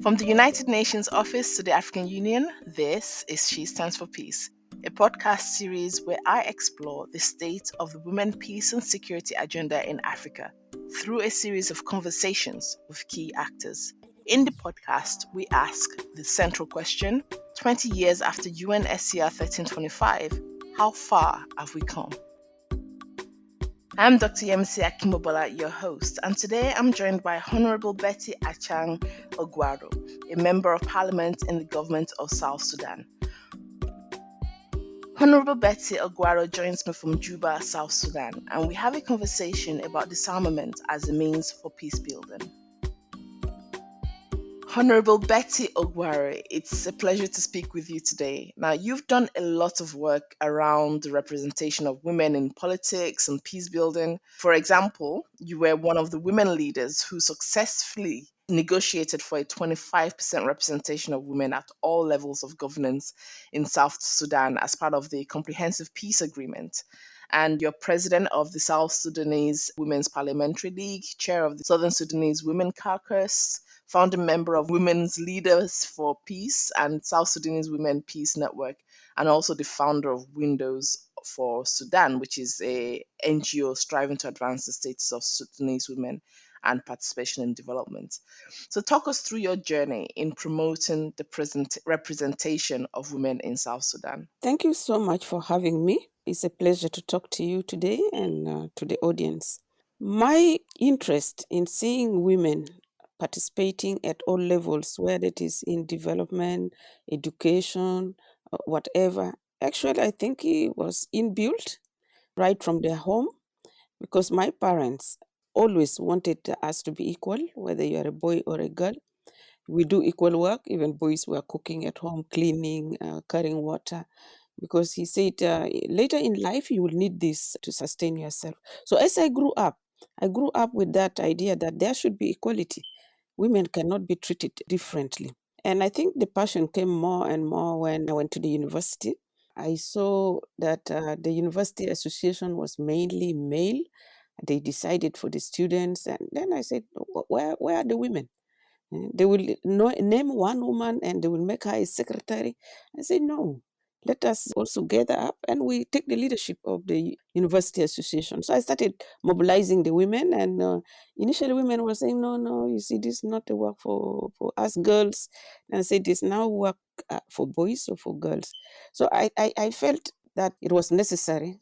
From the United Nations Office to the African Union, this is She Stands for Peace, a podcast series where I explore the state of the women, peace, and security agenda in Africa through a series of conversations with key actors. In the podcast, we ask the central question: 20 years after UNSCR 1325, how far have we come? I'm Dr. Yemisi Akimobola, your host, and today I'm joined by Hon Betty Achan Ogwaro, a Member of Parliament in the government of South Sudan. Hon Betty Ogwaro joins me from Juba, South Sudan, and we have a conversation about disarmament as a means for peace building. Honorable Betty Ogwaro, it's a pleasure to speak with you today. Now, you've done a lot of work around the representation of women in politics and peace building. For example, you were one of the women leaders who successfully negotiated for a 25% representation of women at all levels of governance in South Sudan as part of the Comprehensive Peace Agreement. And you're president of the South Sudanese Women's Parliamentary League, chair of the Southern Sudanese Women Caucus, founding member of Women's Leaders for Peace and South Sudanese Women Peace Network, and also the founder of Windows for Sudan, which is a NGO striving to advance the status of Sudanese women and participation in development. So talk us through your journey in promoting the representation of women in South Sudan. Thank you so much for having me. It's a pleasure to talk to you today and to the audience. My interest in seeing women participating at all levels, whether it is in development, education, whatever, actually, I think it was inbuilt right from their home because my parents always wanted us to be equal, whether you are a boy or a girl. We do equal work. Even boys were cooking at home, cleaning, carrying water, because he said later in life you will need this to sustain yourself. So as I grew up with that idea that there should be equality. Women cannot be treated differently. And I think the passion came more and more when I went to the university. I saw that the university association was mainly male. They decided for the students. And then I said, where are the women? They will name one woman and they will make her a secretary. I say, no, let us also gather up and we take the leadership of the university association. So I started mobilizing the women, and initially women were saying, no, you see, this is not a work for us girls. And I said, this now work for boys or for girls. So I felt that it was necessary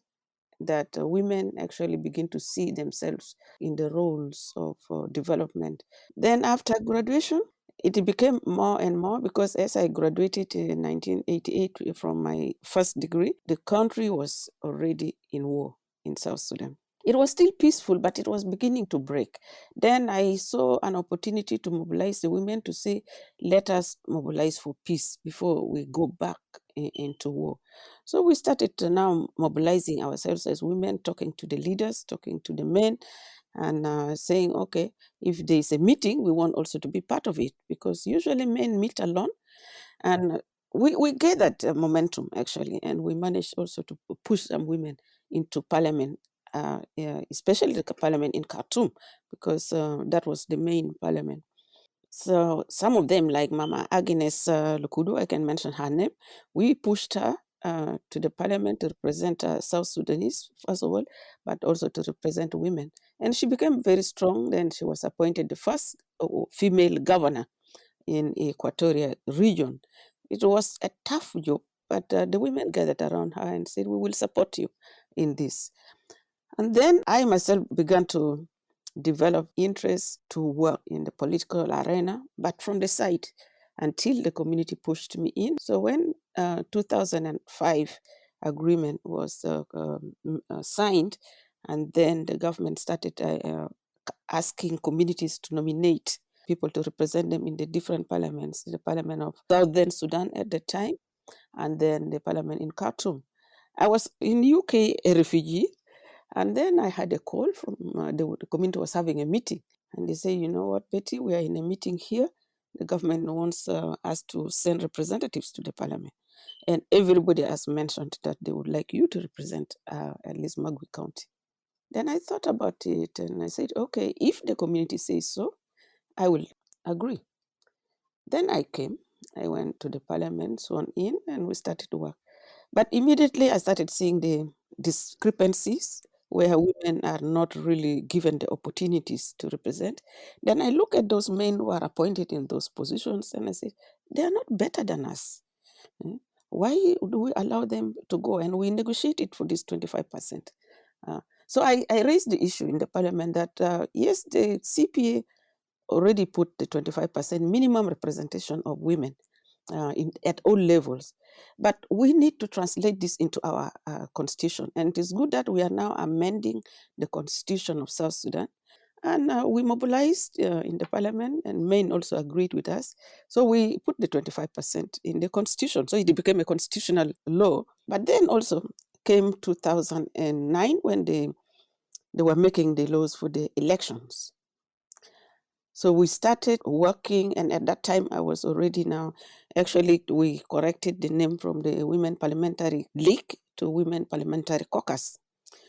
that women actually begin to see themselves in the roles of development. Then after graduation, it became more and more because as I graduated in 1988 from my first degree, the country was already in war in South Sudan. It was still peaceful, but it was beginning to break. Then I saw an opportunity to mobilize the women to say, let us mobilize for peace before we go back into war. So we started to now mobilizing ourselves as women, talking to the leaders, talking to the men, and saying, okay, if there is a meeting, we want also to be part of it, because usually men meet alone. And we gathered momentum actually, and we managed also to push some women into parliament, especially the parliament in Khartoum, because that was the main parliament. So some of them, like Mama Agnes Lukudu, I can mention her name, we pushed her to the parliament to represent South Sudanese, first of all, but also to represent women. And she became very strong. Then she was appointed the first female governor in Equatoria region. It was a tough job, but the women gathered around her and said, we will support you in this. And then I myself began to develop interest to work in the political arena, but from the side until the community pushed me in. So when 2005 agreement was signed, and then the government started asking communities to nominate people to represent them in the different parliaments, the parliament of Southern Sudan at the time, and then the parliament in Khartoum. I was in UK a refugee, and then I had a call from the community was having a meeting, and they say, you know what, Betty, we are in a meeting here. The government wants us to send representatives to the parliament, and everybody has mentioned that they would like you to represent at least Magui County. Then I thought about it, and I said, okay, if the community says so, I will agree. Then I went to the parliament, sworn in, and we started to work. But immediately I started seeing the discrepancies where women are not really given the opportunities to represent. Then I look at those men who are appointed in those positions and I say, they are not better than us. eh. Why do we allow them to go? And we negotiated for this 25%. So I raised the issue in the parliament that, yes, the CPA already put the 25% minimum representation of women at all levels. But we need to translate this into our constitution. And it is good that we are now amending the constitution of South Sudan. And we mobilized in the parliament, and Maine also agreed with us. So we put the 25% in the constitution. So it became a constitutional law. But then also came 2009 when they were making the laws for the elections. So we started working, and at that time I was already now, actually, we corrected the name from the Women Parliamentary League to Women Parliamentary Caucus.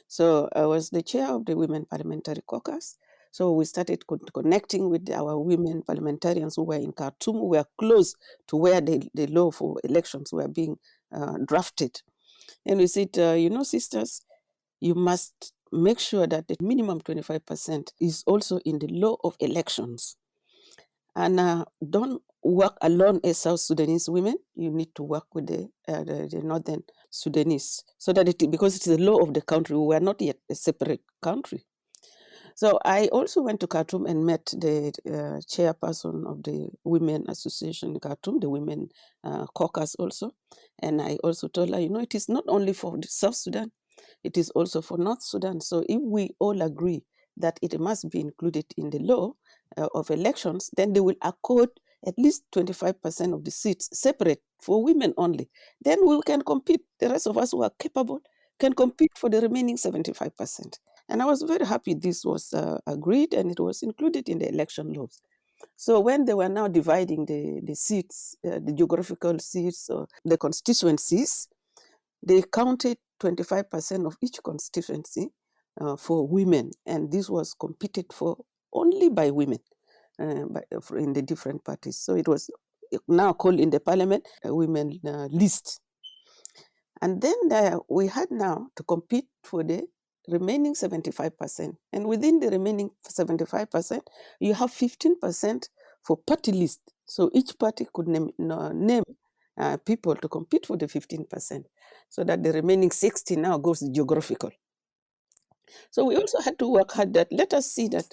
So I was the chair of the Women Parliamentary Caucus. So we started connecting with our women parliamentarians who were in Khartoum, who were close to where the law for elections were being drafted. And we said, sisters, you must make sure that the minimum 25% is also in the law of elections. And don't work alone as South Sudanese women. You need to work with the Northern Sudanese, so that because it's the law of the country, we are not yet a separate country. So I also went to Khartoum and met the chairperson of the Women Association in Khartoum, the Women Caucus also. And I also told her, it is not only for South Sudan, it is also for North Sudan. So if we all agree that it must be included in the law of elections, then they will accord at least 25% of the seats separate for women only. Then we can compete. The rest of us who are capable can compete for the remaining 75%. And I was very happy this was agreed and it was included in the election laws. So when they were now dividing the seats, the geographical seats, or the constituencies, they counted 25% of each constituency for women. And this was competed for only by women in the different parties. So it was now called in the parliament a women list. And then we had now to compete for the remaining 75%. And within the remaining 75%, you have 15% for party list. So each party could name people to compete for the 15%, so that the remaining 60 now goes geographical. So we also had to work hard that let us see that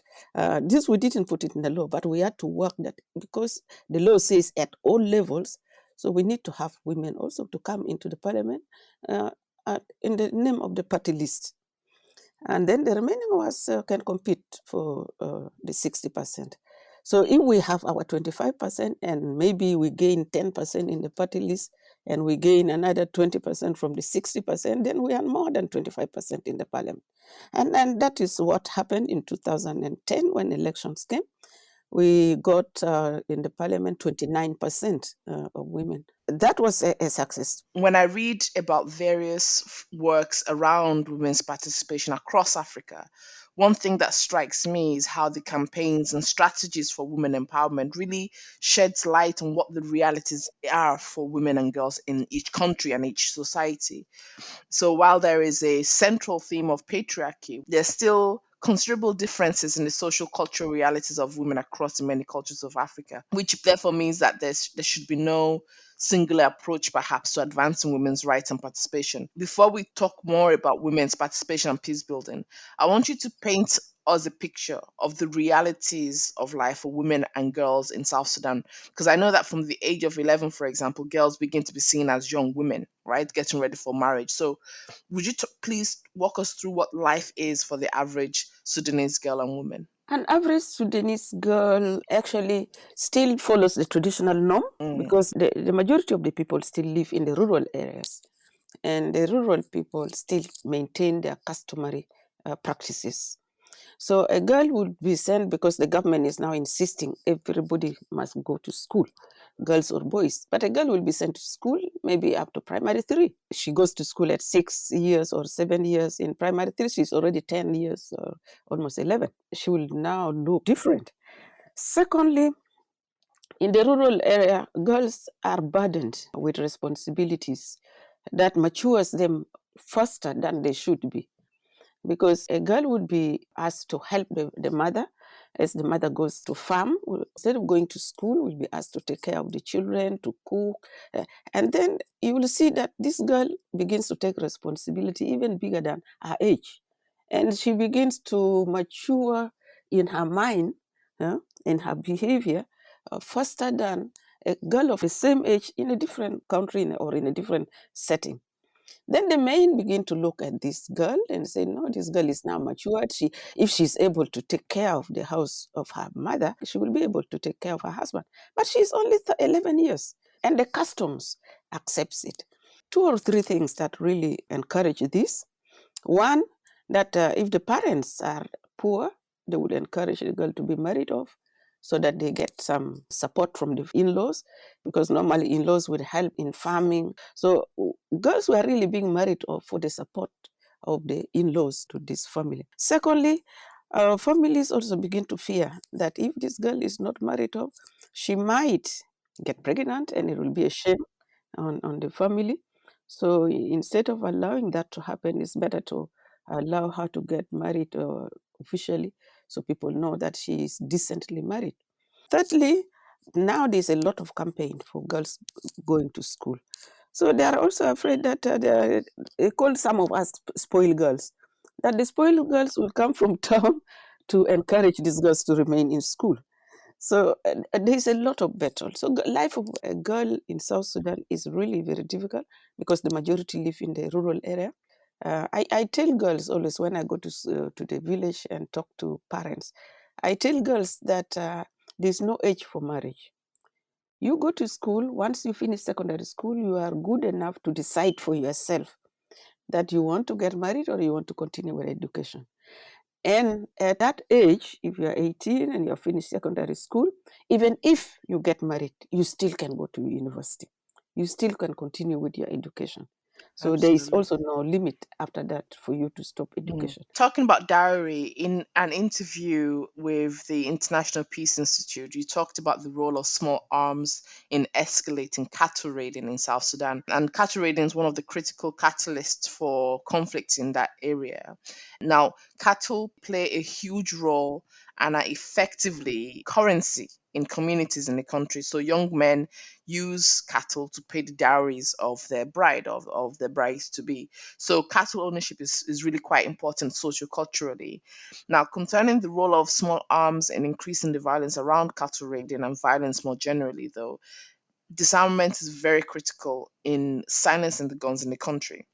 this we didn't put it in the law, but we had to work that because the law says at all levels, so we need to have women also to come into the parliament in the name of the party list. And then the remaining of us can compete for the 60%. So if we have our 25% and maybe we gain 10% in the party list and we gain another 20% from the 60%, then we are more than 25% in the parliament. And that is what happened in 2010 when elections came. We got in the parliament 29% of women. That was a success. When I read about various works around women's participation across Africa, one thing that strikes me is how the campaigns and strategies for women empowerment really sheds light on what the realities are for women and girls in each country and each society. So while there is a central theme of patriarchy, there's still considerable differences in the social cultural realities of women across the many cultures of Africa, which therefore means that there should be no singular approach perhaps to advancing women's rights and participation. Before we talk more about women's participation and peace building, I want you to paint us a picture of the realities of life for women and girls in South Sudan. Because I know that from the age of 11, for example, girls begin to be seen as young women, right? Getting ready for marriage. So, would you please walk us through what life is for the average Sudanese girl and woman? An average Sudanese girl actually still follows the traditional norm Mm. because the majority of the people still live in the rural areas. And the rural people still maintain their customary practices. So a girl would be sent because the government is now insisting everybody must go to school, girls or boys. But a girl will be sent to school maybe up to primary 3. She goes to school at 6 years or 7 years. In primary 3, she's already 10 years or almost 11. She will now look different. Secondly, In the rural area, girls are burdened with responsibilities that matures them faster than they should be. Because a girl would be asked to help the mother as the mother goes to farm. Instead of going to school, will be asked to take care of the children, to cook. And then you will see that this girl begins to take responsibility even bigger than her age. And she begins to mature in her mind, in her behavior, faster than a girl of the same age in a different country or in a different setting. Then the men begin to look at this girl and say, no, this girl is now matured. If she's able to take care of the house of her mother, she will be able to take care of her husband. But she's only 11 years, and the customs accepts it. Two or three things that really encourage this. One, that if the parents are poor, they would encourage the girl to be married off so that they get some support from the in-laws, because normally in-laws would help in farming. So girls were really being married off for the support of the in-laws to this family. Secondly, families also begin to fear that if this girl is not married off, she might get pregnant and it will be a shame on the family. So instead of allowing that to happen, it's better to allow her to get married officially so people know that she is decently married. Thirdly, now there's a lot of campaign for girls going to school. So they are also afraid that they call some of us spoiled girls, that the spoiled girls will come from town to encourage these girls to remain in school. So there's a lot of battle. So life of a girl in South Sudan is really very difficult because the majority live in the rural area. I tell girls always when I go to the village and talk to parents, I tell girls that there's no age for marriage. You go to school, once you finish secondary school, you are good enough to decide for yourself that you want to get married or you want to continue with education. And at that age, if you're 18 and you're finished secondary school, even if you get married, you still can go to university. You still can continue with your education. So there is Absolutely. also no limit after that for you to stop education. Talking about dowry, in an interview with the International Peace Institute, you talked about the role of small arms in escalating cattle raiding in South Sudan. And cattle raiding is one of the critical catalysts for conflicts in that area. Now, cattle play a huge role and are effectively currency in communities in the country. So young men use cattle to pay the dowries of their bride, of their brides to be. So cattle ownership is really quite important socioculturally. Now, concerning the role of small arms in increasing the violence around cattle raiding and violence more generally, though, disarmament is very critical in silencing the guns in the country.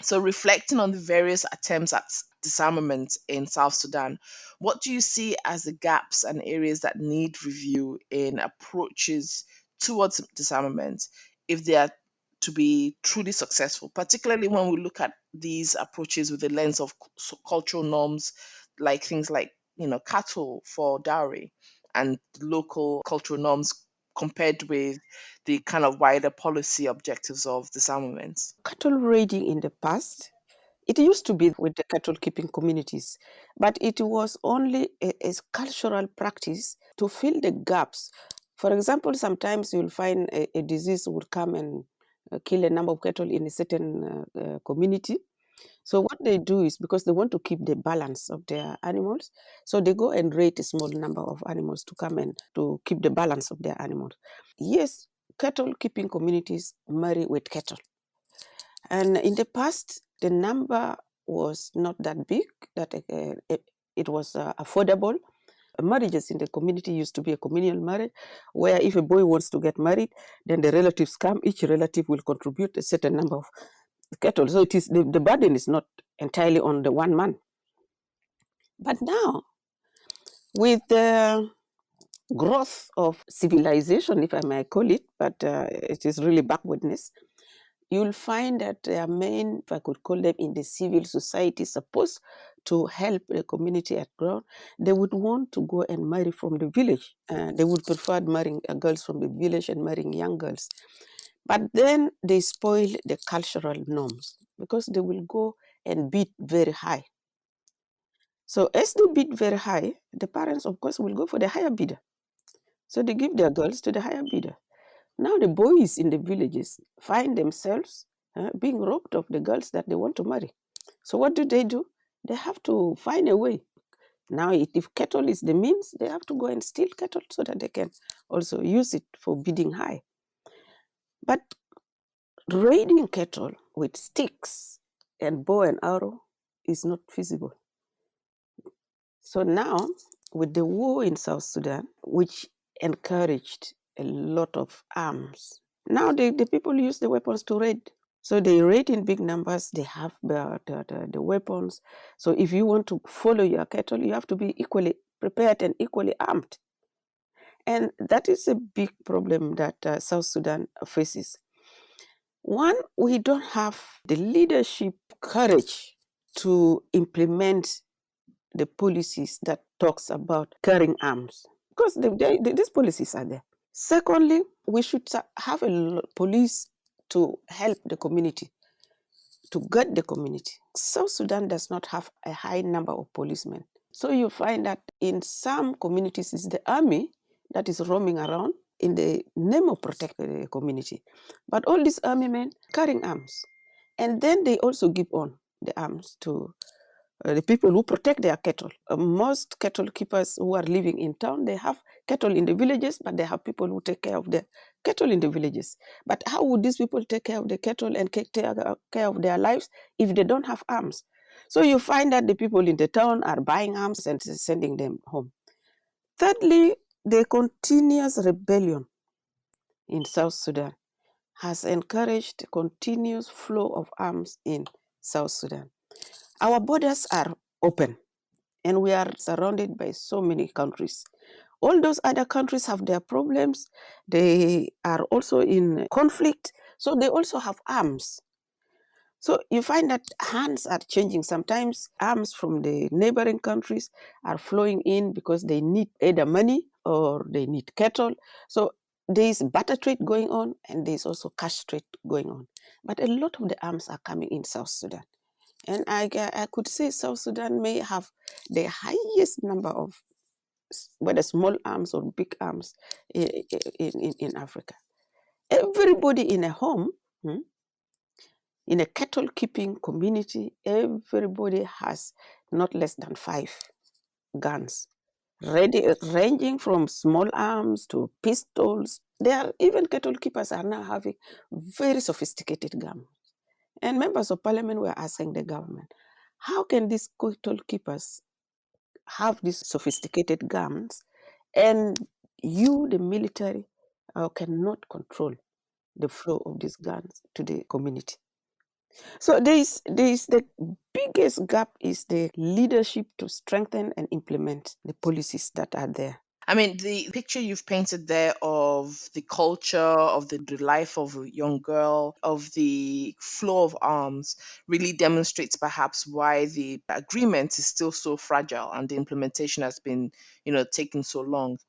So, reflecting on the various attempts at disarmament in South Sudan, what do you see as the gaps and areas that need review in approaches towards disarmament if they are to be truly successful, particularly when we look at these approaches with the lens of cultural norms, like things like, cattle for dowry and local cultural norms compared with the kind of wider policy objectives of disarmament? Cattle raiding in the past, it used to be with the cattle keeping communities, but it was only a cultural practice to fill the gaps. For example, sometimes you'll find a disease will come and kill a number of cattle in a certain community. So what they do is, because they want to keep the balance of their animals, so they go and raid a small number of animals to come and to keep the balance of their animals. Yes, cattle keeping communities marry with cattle. And in the past, the number was not that big, that it was affordable. Marriages in the community used to be a communal marriage, where if a boy wants to get married, then the relatives come, each relative will contribute a certain number of cattle. So it is the burden is not entirely on the one man. But now, with the growth of civilization, if I may call it, but it is really backwardness, you'll find that there are men, if I could call them in the civil society, supposed to help the community at ground. They would want to go and marry from the village. They would prefer marrying girls from the village and marrying young girls. But then they spoil the cultural norms because they will go and bid very high. So as they bid very high, the parents, of course, will go for the higher bidder. So they give their girls to the higher bidder. Now the boys in the villages find themselves being robbed of the girls that they want to marry. So what do? They have to find a way. Now, if cattle is the means, they have to go and steal cattle so that they can also use it for bidding high. But raiding cattle with sticks and bow and arrow is not feasible. So now, with the war in South Sudan, which encouraged a lot of arms, now the people use the weapons to raid. So they raid in big numbers, they have the weapons. So if you want to follow your cattle, you have to be equally prepared and equally armed. And that is a big problem that South Sudan faces. One, we don't have the leadership courage to implement the policies that talks about carrying arms because these policies are there. Secondly, we should have a police to help the community, to guard the community. South Sudan does not have a high number of policemen. So you find that in some communities it's the army that is roaming around in the name of protecting the community. But all these army men carrying arms. And then they also give on the arms to the people who protect their cattle. Most cattle keepers who are living in town, they have cattle in the villages, but they have people who take care of the cattle in the villages. But how would these people take care of the cattle and take care of their lives if they don't have arms? So you find that the people in the town are buying arms and sending them home. Thirdly, the continuous rebellion in South Sudan has encouraged continuous flow of arms in South Sudan. Our borders are open and we are surrounded by so many countries. All those other countries have their problems. They are also in conflict, so they also have arms. So you find that hands are changing. Sometimes arms from the neighboring countries are flowing in because they need either money or they need cattle. So there is barter trade going on and there is also cash trade going on. But a lot of the arms are coming in South Sudan. And I could say South Sudan may have the highest number of whether small arms or big arms in Africa. Everybody in a home, in a cattle keeping community, everybody has not less than 5 guns, ranging from small arms to pistols. There are even cattle keepers are now having very sophisticated guns. And members of parliament were asking the government, how can these cattle keepers have these sophisticated guns and you, the military, cannot control the flow of these guns to the community? So there is the biggest gap is the leadership to strengthen and implement the policies that are there. I mean, the picture you've painted there of the culture, of the life of a young girl, of the flow of arms really demonstrates perhaps why the agreement is still so fragile and the implementation has been, taking so long.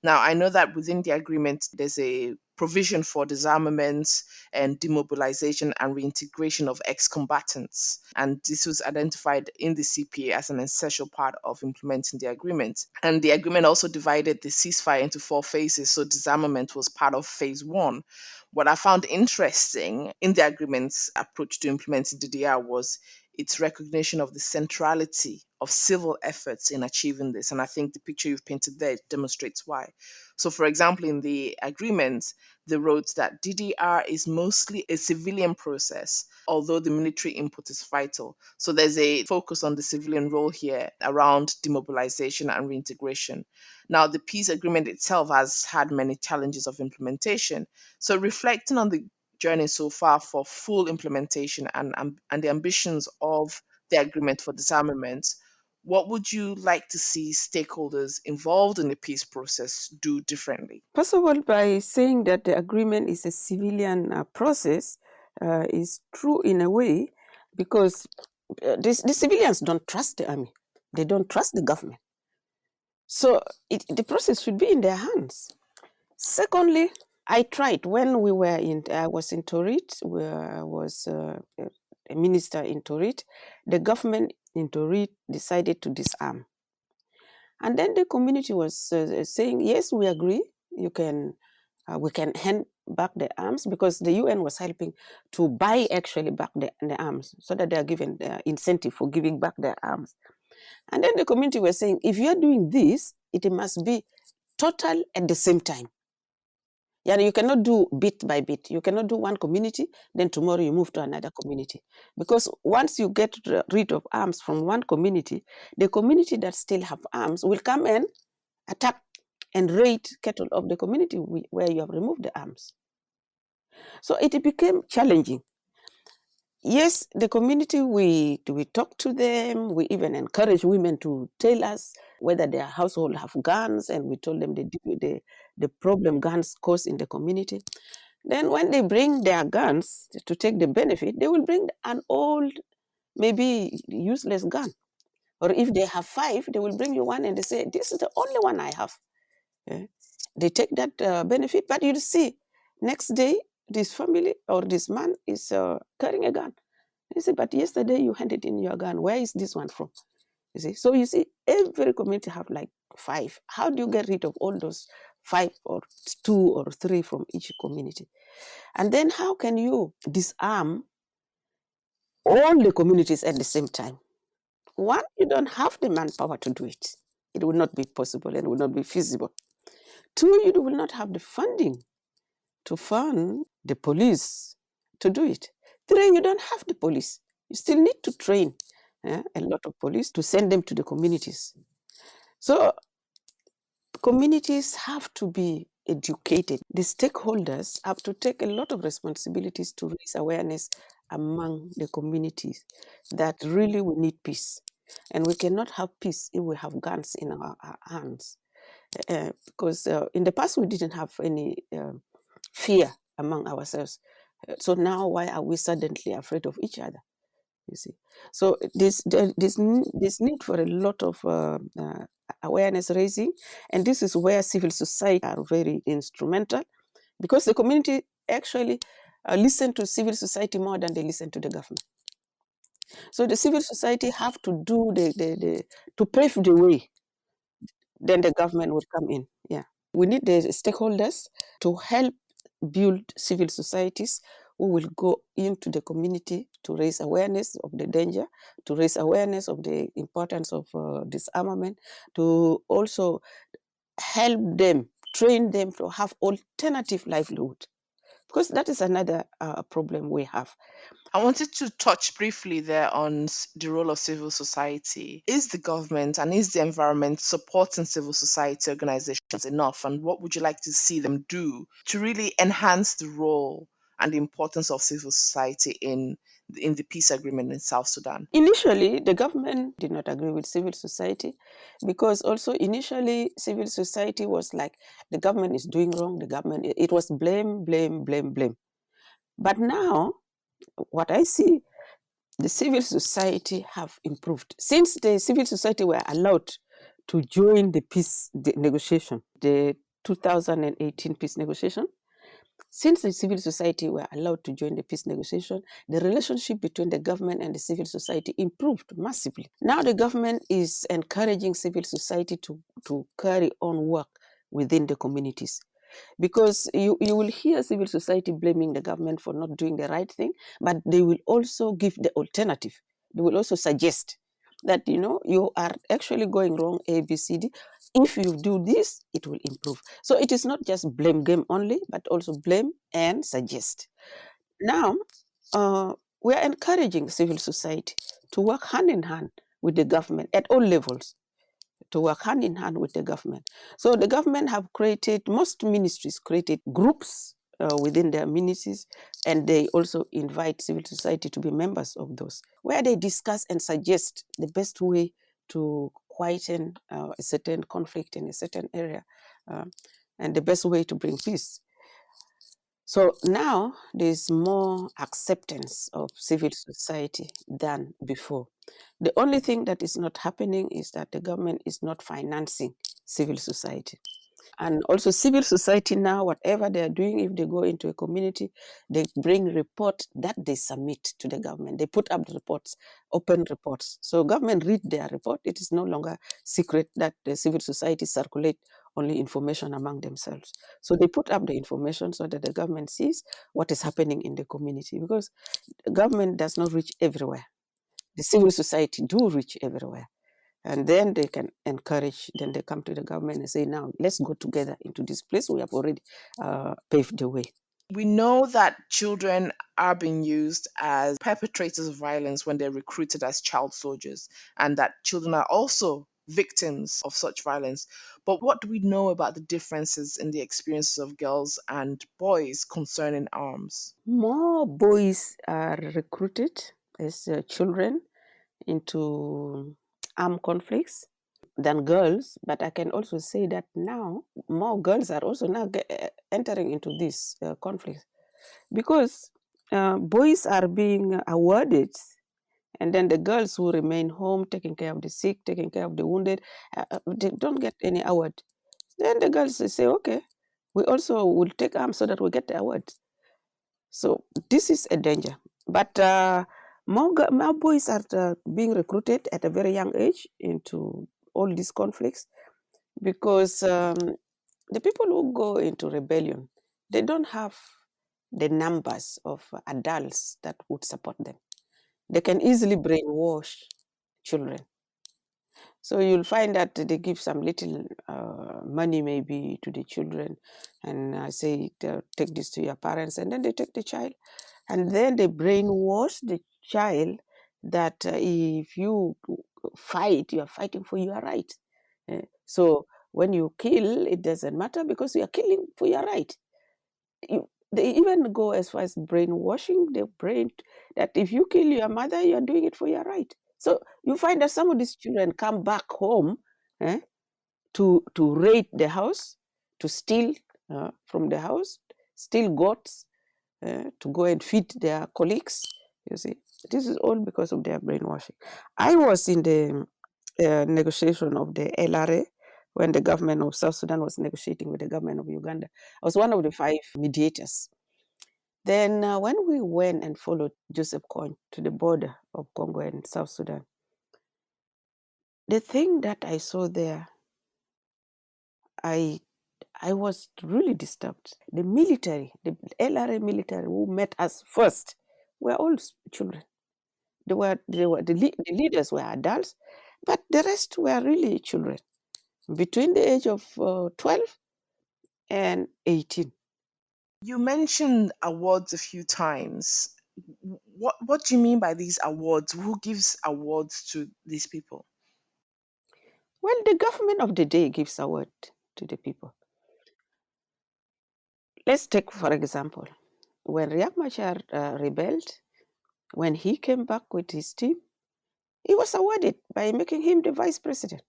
Now, I know that within the agreement, there's a provision for disarmament and demobilization and reintegration of ex combatants. And this was identified in the CPA as an essential part of implementing the agreement. And the agreement also divided the ceasefire into 4 phases. So disarmament was part of phase one. What I found interesting in the agreement's approach to implementing DDR was its recognition of the centrality of civil efforts in achieving this. And I think the picture you've painted there demonstrates why. So, for example, in the agreement, they wrote that DDR is mostly a civilian process, although the military input is vital. So, there's a focus on the civilian role here around demobilization and reintegration. Now, the peace agreement itself has had many challenges of implementation. So, reflecting on the journey so far for full implementation and the ambitions of the agreement for disarmament, what would you like to see stakeholders involved in the peace process do differently? First of all, by saying that the agreement is a civilian process is true in a way because the civilians don't trust the army. They don't trust the government. So the process should be in their hands. Secondly, I tried when I was in Torit, where I was a minister in Torit, the government in Torit decided to disarm. And then the community was saying, yes, we agree, you can we can hand back the arms, because the UN was helping to buy actually back the arms, so that they are given the incentive for giving back their arms. And then the community was saying, if you are doing this, it must be total at the same time. Yeah, you cannot do bit by bit. You cannot do one community, then tomorrow you move to another community. Because once you get rid of arms from one community, the community that still have arms will come and attack and raid cattle of the community where you have removed the arms. So it became challenging. Yes, the community, we talk to them. We even encourage women to tell us whether their household have guns, and we told them the problem guns cause in the community. Then when they bring their guns to take the benefit, they will bring an old, maybe useless gun. Or if they have 5, they will bring you one and they say, this is the only one I have. Yeah. They take that benefit, but you see, next day, this family or this man is carrying a gun. You say, but yesterday you handed in your gun. Where is this one from? You see, so you see, every community have like 5. How do you get rid of all those 5 or 2 or 3 from each community? And then how can you disarm all the communities at the same time? One, you don't have the manpower to do it. It will not be possible and will not be feasible. 2, you will not have the funding to fund the police to do it. 3, you don't have the police. You still need to train a lot of police to send them to the communities. So communities have to be educated. The stakeholders have to take a lot of responsibilities to raise awareness among the communities that really we need peace. And we cannot have peace if we have guns in our hands. Because in the past we didn't have any fear among ourselves. So now why are we suddenly afraid of each other? You see, so this need for a lot of awareness raising, and this is where civil society are very instrumental, because the community actually listen to civil society more than they listen to the government. So the civil society have to do to pave the way, then the government would come in. Yeah, we need the stakeholders to help build civil societies who will go into the community to raise awareness of the danger, to raise awareness of the importance of disarmament, to also help them, train them to have alternative livelihood, because that is another problem we have. I wanted to touch briefly there on the role of civil society. Is the government and is the environment supporting civil society organizations enough? And what would you like to see them do to really enhance the role and the importance of civil society in the peace agreement in South Sudan? Initially, the government did not agree with civil society, because also initially civil society was like, the government is doing wrong, the government, it was blame, blame, blame, blame. But now, what I see, the civil society have improved. Since the civil society were allowed to join the peace negotiation, the 2018 peace negotiation, since the civil society were allowed to join the peace negotiation, the relationship between the government and the civil society improved massively. Now the government is encouraging civil society to carry on work within the communities. Because you will hear civil society blaming the government for not doing the right thing, but they will also give the alternative. They will also suggest that, you are actually going wrong, A, B, C, D. If you do this, it will improve. So it is not just blame game only, but also blame and suggest. Now, we are encouraging civil society to work hand in hand with the government at all levels, to work hand in hand with the government. So the government have created, most ministries created groups within their ministries, and they also invite civil society to be members of those, where they discuss and suggest the best way to quieten a certain conflict in a certain area, and the best way to bring peace. So now there's more acceptance of civil society than before. The only thing that is not happening is that the government is not financing civil society. And also civil society now, whatever they are doing, if they go into a community, they bring report that they submit to the government. They put up the reports, open reports. So government read their report. It is no longer secret that the civil society circulate only information among themselves. So they put up the information so that the government sees what is happening in the community, because the government does not reach everywhere. The civil society do reach everywhere. And then they can encourage, then they come to the government and say, now let's go together into this place. We have already paved the way. We know that children are being used as perpetrators of violence when they're recruited as child soldiers, and that children are also victims of such violence. But what do we know about the differences in the experiences of girls and boys concerning arms? More boys are recruited as children into armed conflicts than girls, but I can also say that now more girls are also now entering into this conflict, because boys are being awarded, and then the girls who remain home taking care of the sick, taking care of the wounded, they don't get any award. Then the girls say, okay, we also will take arms so that we get the award. So this is a danger. But more boys are being recruited at a very young age into all these conflicts, because the people who go into rebellion, they don't have the numbers of adults that would support them. They can easily brainwash children. So you'll find that they give some little money maybe to the children, and say, take this to your parents, and then they take the child, and then they brainwash the child that if you fight, you are fighting for your right. So when you kill, it doesn't matter because you are killing for your right. They even go as far as brainwashing the brain that if you kill your mother, you are doing it for your right. So you find that some of these children come back home eh, to raid the house, to steal from the house, steal goats, to go and feed their colleagues. You see, this is all because of their brainwashing. I was in the negotiation of the LRA when the government of South Sudan was negotiating with the government of Uganda. I was one of the 5 mediators. Then, when we went and followed Joseph Kony to the border of Congo and South Sudan, the thing that I saw there, I I was really disturbed. The military, the LRA military who met us first, were all children. The leaders were adults, but the rest were really children between the age of 12 and 18. You mentioned awards a few times. What do you mean by these awards? Who gives awards to these people? Well, the government of the day gives award to the people. Let's take, for example, when Riek Machar rebelled, when he came back with his team, he was awarded by making him the vice president.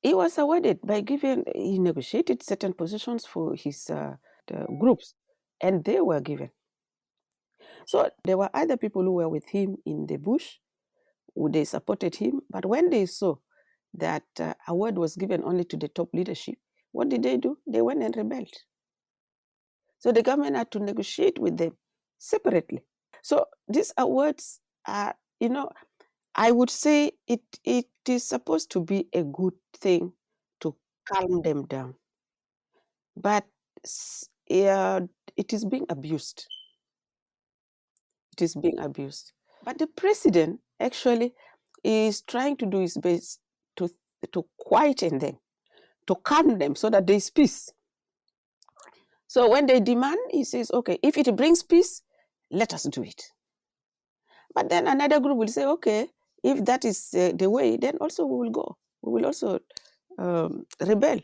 He was awarded by giving, he negotiated certain positions for his the groups, and they were given. So there were other people who were with him in the bush, who they supported him, but when they saw that award was given only to the top leadership, what did they do? They went and rebelled. So the government had to negotiate with them separately. So these awards are, I would say it is supposed to be a good thing to calm them down, but yeah, it is being abused. It is being abused. But the president actually is trying to do his best to quieten them, to calm them, so that there is peace. So when they demand, he says, "Okay, if it brings peace, let us do it." But then another group will say, "Okay, if that is the way, then also we will go. We will also rebel."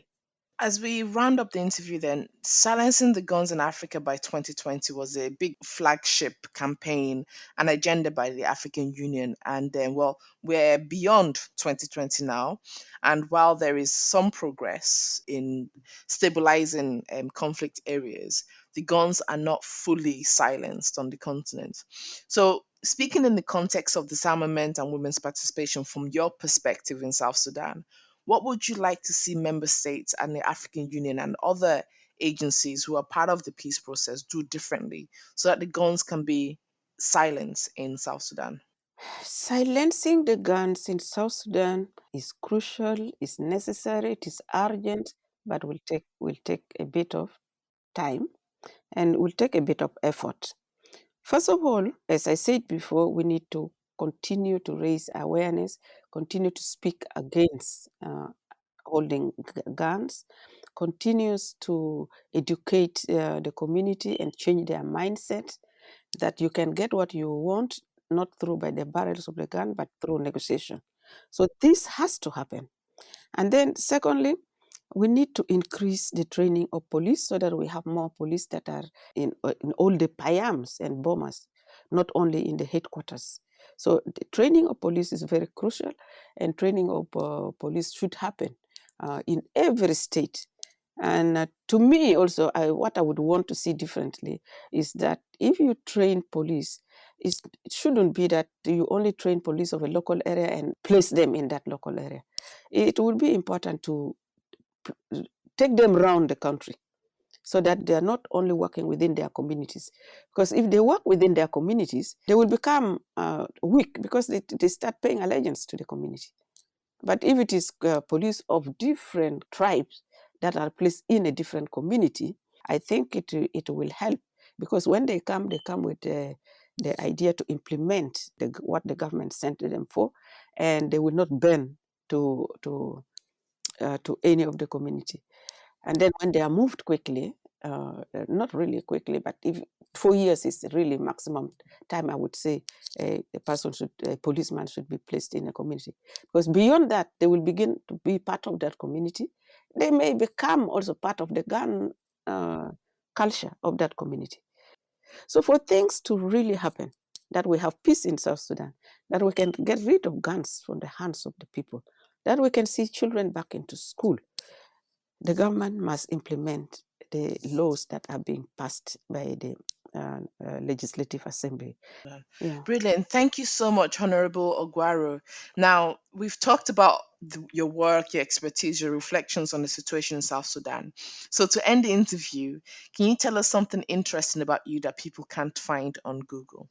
As we round up the interview, then, silencing the guns in Africa by 2020 was a big flagship campaign, an agenda by the African Union. And then, well, we're beyond 2020 now. And while there is some progress in stabilizing conflict areas, the guns are not fully silenced on the continent. So, speaking in the context of disarmament and women's participation from your perspective in South Sudan, what would you like to see member states and the African Union and other agencies who are part of the peace process do differently so that the guns can be silenced in South Sudan? Silencing the guns in South Sudan is crucial, is necessary, it is urgent, but will take a bit of time and will take a bit of effort. First of all, as I said before, we need to continue to raise awareness, continue to speak against holding guns, continues to educate the community and change their mindset that you can get what you want not through by the barrels of the gun but through negotiation. So this has to happen. And then secondly, we need to increase the training of police so that we have more police that are in all the payams and bomas, not only in the headquarters. So the training of police is very crucial, and training of police should happen in every state. And to me, also, what I would want to see differently is that if you train police, it shouldn't be that you only train police of a local area and place them in that local area. It would be important to take them around the country so that they are not only working within their communities. Because if they work within their communities, they will become weak because they start paying allegiance to the community. But if it is police of different tribes that are placed in a different community, I think it will help because when they come with the idea to implement what the government sent them for, and they will not bend to any of the community. And then when they are moved quickly, not really quickly, but if 4 years is really maximum time, I would say a policeman should be placed in a community. Because beyond that, they will begin to be part of that community. They may become also part of the gun culture of that community. So for things to really happen, that we have peace in South Sudan, that we can get rid of guns from the hands of the people, that we can see children back into school, the government must implement the laws that are being passed by the Legislative Assembly. Yeah. Brilliant. Thank you so much, Honorable Ogwaro. Now, we've talked about your work, your expertise, your reflections on the situation in South Sudan. So, to end the interview, can you tell us something interesting about you that people can't find on Google?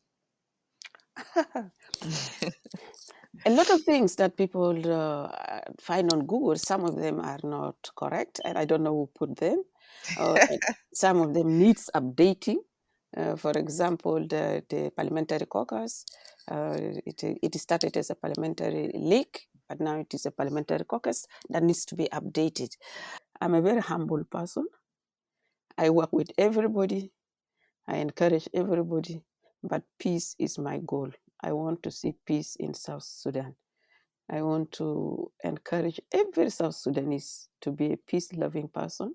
A lot of things that people find on Google, some of them are not correct, and I don't know who put them. And some of them needs updating. For example, the parliamentary caucus, it started as a parliamentary league, but now it is a parliamentary caucus that needs to be updated. I'm a very humble person. I work with everybody. I encourage everybody, but peace is my goal. I want to see peace in South Sudan. I want to encourage every South Sudanese to be a peace-loving person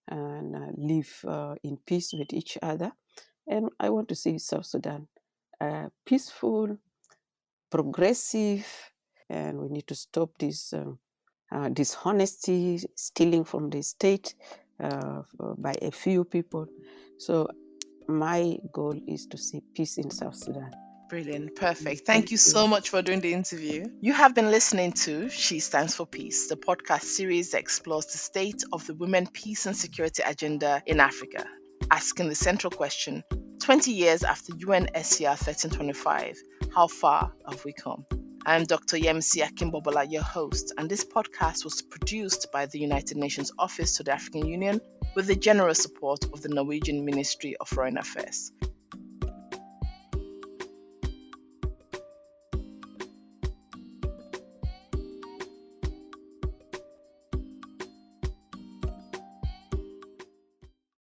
and live in peace with each other. And I want to see South Sudan peaceful, progressive, and we need to stop this dishonesty, stealing from the state by a few people. So my goal is to see peace in South Sudan. Brilliant. Perfect. Thank Thank you you. so much for doing the interview. You have been listening to She Stands for Peace, the podcast series that explores the state of the women, peace, and security agenda in Africa, asking the central question 20 years after UNSCR 1325, how far have we come? I'm Dr. Yemisi Akimbobola, your host, and this podcast was produced by the United Nations Office to the African Union with the generous support of the Norwegian Ministry of Foreign Affairs.